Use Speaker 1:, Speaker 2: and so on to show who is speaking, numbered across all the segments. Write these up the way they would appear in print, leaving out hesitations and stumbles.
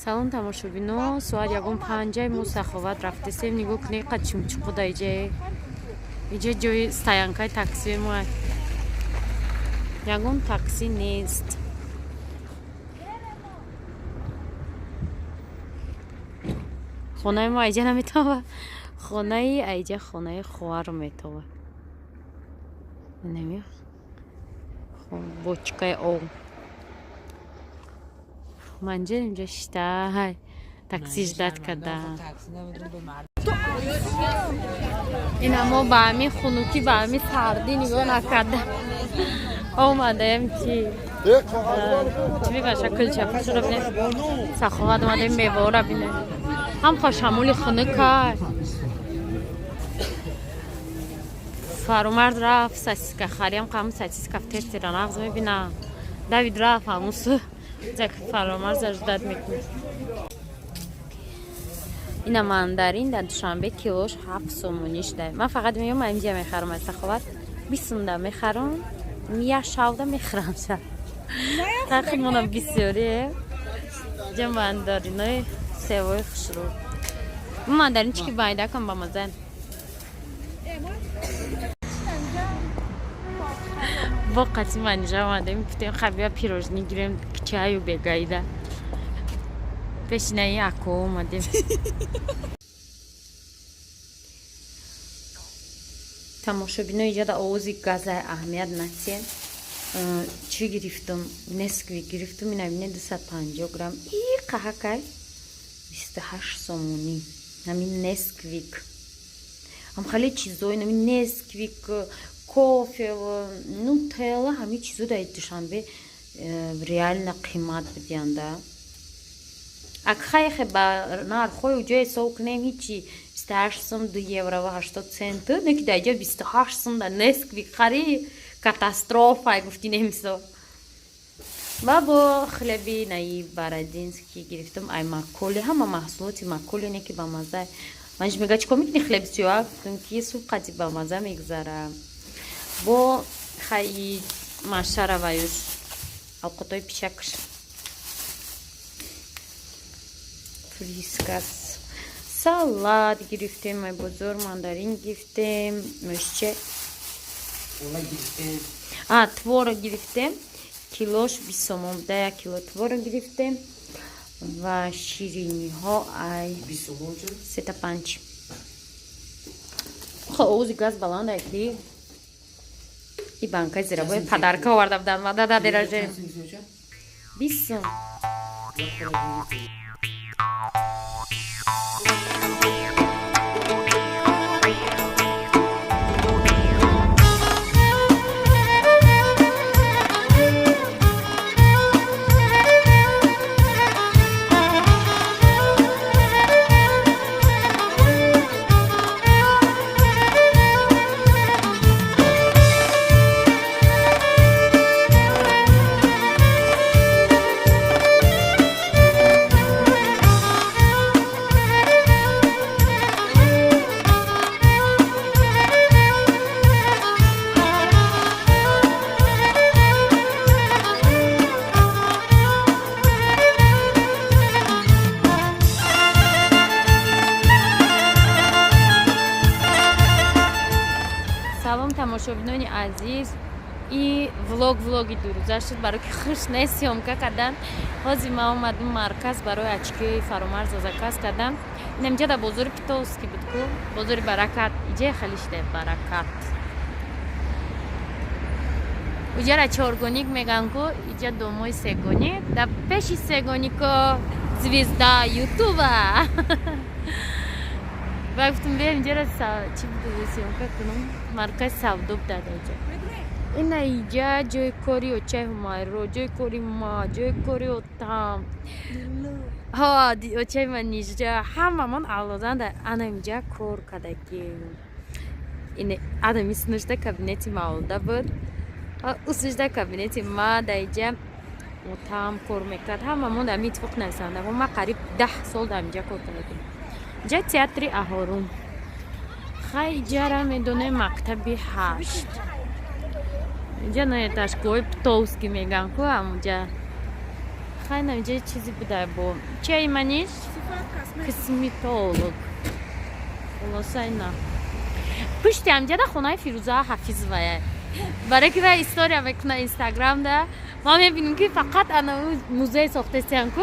Speaker 1: салон тамошобино соат 1:05 мо саховат рафтесем нигоҳ кунед қад чумчуқуда иҷа ҷои стоянкаи такси мо ягон такси нест. хонаи мо айҷа наметава, хонаи айҷа хонаи хоҳар метава. Неми бочкаи об манҷа инҷа шиштай такси ждат када. ина мо ба ҳамин хунукӣ ба ҳамин сардӣ нигоҳ накарда омадаем ки чӣ бибаша кулчапашро бинем саховат омадаем мевора бинем ҳам хошамули хунукай фарумард рафт сосиска харем қаму сосиска в тестера нағз мебинам давид рафт ҳамусу зак фарумард заждат мекунем. ина мандарин дар душанбе килош 7 сомонӣ шудаем. Ман фақат меём инҷа мехарам аз саховат 20 сомда мехарам я шавда мехарам ша тахимона бисёре ҷа мандаринои севои хушрӯ мандарин чӣ ки байдакам ба мазан бо қати манҷа омадем гуфтем хабия пирожни гирем чаю бегайда пешинаи ако омадем. тамошобино иҷа да овози газа аҳамият натсен чӣ гирифтам несквик гирифтам ина бинед 250 грамм и қаҳакай 28 сомонӣ ҳамин несквик ҳам хеле чизои намин несквик кофе нутелла ҳамин чизо дар душанбе реально қимат бидианда ак хайхе ба нархҳои уҷо ҳисоб кунем ҳичи 28 сом 2 евро ва 80 цент неки дар ҷо 28 сом дар несквик хари катастрофа гуфти немисо ва бо хлеби наи барадински гирифтам ай маколи ҳама маҳсулоти маколи неки ба маза манж мега чикор мекунӣ хлеб сиёҳ ки суп қати ба маза мегзара бо хаи машара ваюш овқатои пишакш фрискас салат гирифтем ай бозор мандарин гирифтем мӯшче творог гирифтем килош 20 сомон да 1 кило творог гирифтем ва шириниҳо ай 20 сомон сета панч овози газ баланд айки и банкаи зирабои падарка оварда будан ва дада деражем 20 сом. тамошобинони азиз и влоги дурӯза шуд барои ки хуш не сёмка кардан ҳозир ман омадам марказ барои очкиёи фаромарза заказ кардам инамҷа да бозори питовски буд ку бозори баракат иҷа хеле шуде баракат уҷара чоргоник меган ку иҷа домои сегоник да пеши сегонико звезда ютуба ва гуфтам биям инҷара чӣ буду сёмка кунам маркази савдо буд даҷа ина иҷа ҷои кори очаи ҳумайро ҷои кори ма ҷои кори отам очаи ма нижҷа ҳамамон авлоданда ана инҷа кор кадаки адами снушда кабинети мавлуда буд усушда кабинети ма да иҷа отам кор мекард ҳамамон дар митфоқ нависанда ма қариб 10 сол дар инҷа кор кардем ҷа театри аҳорум хай иҷара медонем мактаби 8 иҷа наеташкои птовски меган ку ҳамуҷа خیلی اینجا چیزی بوده با چه ایمانیش؟ کسمیتولوگ خلاصه اینا پشتی همجا ده خونه فیروزه حفیظ ویه برای که به استوریا بکنه اینستاگرام ده ما میبینیم که فقط انا موزه ساخته استیان که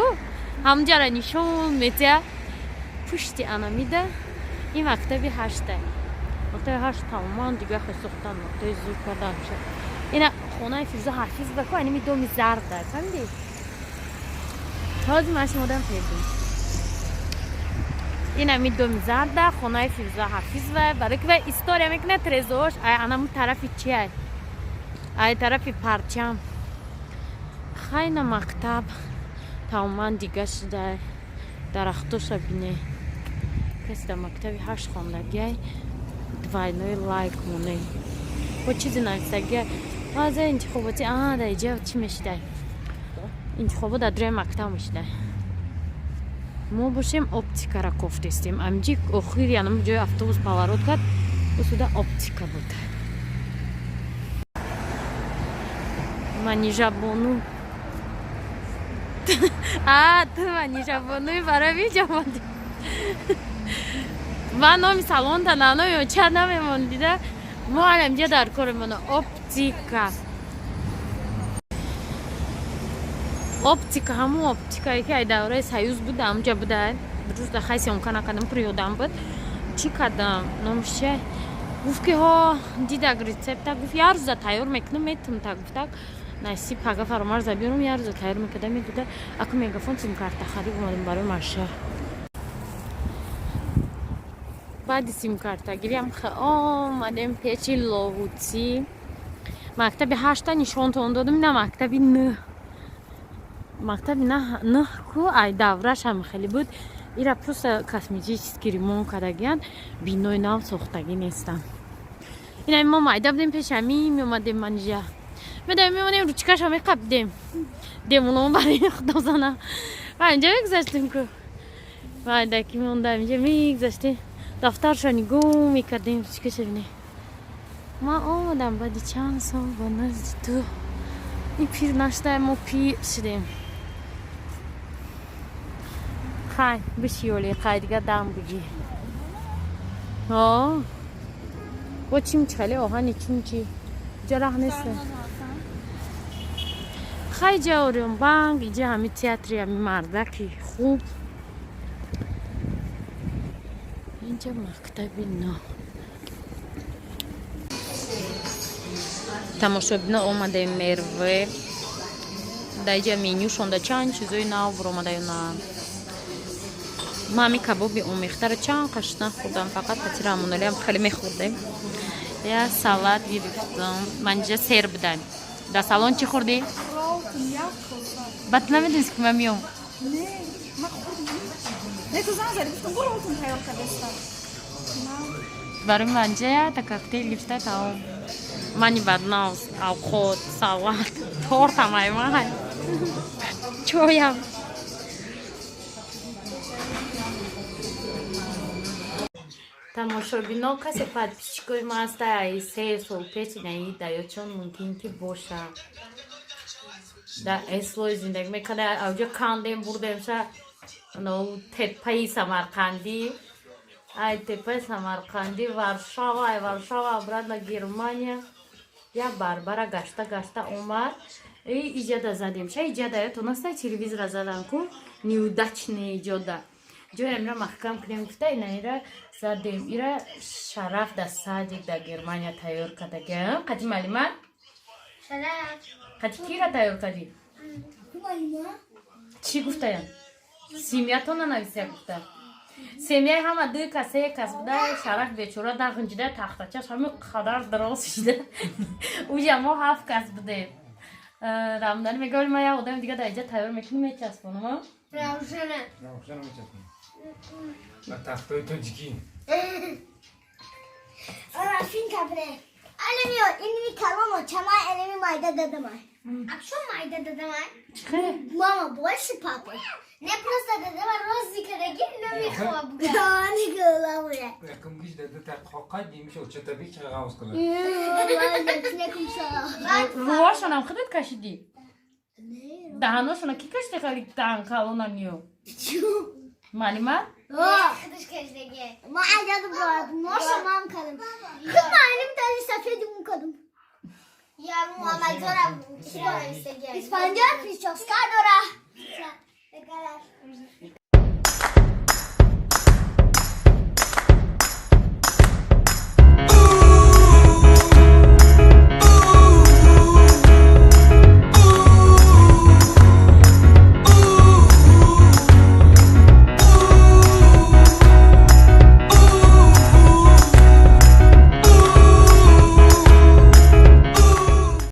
Speaker 1: همجا را نشون میده پشتی انا میده این مکتبی هشته مکتبی هشت تماما دیگه خیلی ساختن مکتبی زور کردن شد این خونه فیروزه حفیظ بکن اینمی دومی زرد ده فهمیدی؟ تازی ماشین مدام پیدیم این همی دومی زرد ده خونه فیروزه حفیظ و برای که به استوریا میکنه ترزوش انمون طرفی چیه؟ ای طرفی پرچم خیلی مکتب تماما دیگه شده درختوش بینه کسی در مکتبی هشت خوندگی دوینوی لایک مونه با چیزی نویسته از انتخاباتی در اینجا چی میشده انتخابات در دوی مکتب میشده ما باشیم اپتیکا را کفتستیم امجی اخیر یعنی جای اتوبوس پاورود کرد بسوده اپتیکا بود منی ژاپنو تو منی ژاپنوی برای میجامدی من نامی سالون تا نامی چه نمیموندیده ما اینجا در کارمون اپتیکا اپتیکا همون اپتیکایی که دوره سیوز بود همونجا بوده بروز در خیلی امکان کردم پریودم بود چی کردم نمیشه گفت که ها دیده ریسپت گفت یه روز تیار میکنم میتونم تا گفت نصیب پاگه فرامرز بیارم یه روز تیار میکردم میدوده اکو میگفون سیم کارت خرید اومدم برای ماشه بعد سیم کارت گیریم آمدم پیچی لاهوتی مکتبی هشتا نشون تون دادم نه مکتبی نه مکتبی نه کو ای دورش هم خیلی بود ایرا پس کسمیجی سکریمون کردگیان بینوی نام ساختگی نیستم اینا ما مایده بودیم پیش همی میومدیم منجا میمونیم رو چکش همی قبدیم دیمونم برای خدا زنم و اینجا میگذاشتیم که مایده که میوندم اینجا میگذاشتیم دفترشانی گو میکردیم رو چکش بینیم ما آمدم بعدی چند سال با نزد تو این پیر نشده ما پیر شدیم خیلی بشیولی خیلی دیگه دم بگی با چیم چلی آهانی چیم چی جرح نیسته خیلی جاوریم بانگ اینجا همی تیاتری همی مردکی خوب اینجا مکتبی نه تماشا بنا اومده مروه در اینجا مینیوشون در چند چیزوی نو برامده نه ما همی کبابی اومیخته چند قشنه خوردم فقط پتیر همونالی هم خیلی میخوردیم یا سالاد گرفتم من اینجا سیر بدم در سالن چی خوردی؟ بد نمیدونست که من میام
Speaker 2: نه ما خوردیم نه تو زن زدی گفتم برو اتون تیار کردستم
Speaker 1: برای من اینجا تا کوکتیل گرفته تا منی بدناز او خود سالاد تورت همه من چویم تماشا بینا کسی پد پیچکوی ما از در 3 سال پیچ نیده چون ممکن که باشه در اصلای زندگی میکنه اوجا کندیم بردیم شد تپهی سمرقندی ای تپه سمرقندی ورشاوا برد لگرمانیا یا بربره گشته اومد ایجاده زدیم شد ایجاده تونسته تلویزر زدن که نیودچنه ایجاده جو امرا محکم کنیم گفته اینا زدیم ایرا شرف در ساجد در گرمانیا تیار کردگیم قدی معلومه؟
Speaker 2: شرف
Speaker 1: قدی کی را تیار کردی؟ چی گفته یم؟ سیمیاتون نویسه گفته سیمیای همه دوی کسی کس بوده شرف بیچوره در غنجیده تختچش همه خدر دراز شده اوجا ما 7 کس بوده رمضان میگه ما یه آدم دیگه در اینجا تیار میکنیم میچسبونم
Speaker 2: روشنه
Speaker 3: میچسبونم و تختای تو جیکی
Speaker 2: رافین کبره المیو اینی کلامو چما المی مایده دادم اکشون مایده دادم
Speaker 1: خیلی
Speaker 2: ماما باشه پاپا نه پروستا دادم روزی کردگی نمیخوام دانی گلامونه
Speaker 3: یکم گیش داده تا قاقا دیمیشه و چطبی که غاوز کنه
Speaker 1: روهاشون هم خودت کشیدی؟
Speaker 2: نه
Speaker 1: دهانشون کی کشته خالی دهان کالونا نیو معلومه
Speaker 2: Kıdış keşteki. Ma ajadı bu. Noşa mam kadın. Kıma elim tane safedim kadın. Ya Muhammed Zora. İspanyol, Pisosca Dora.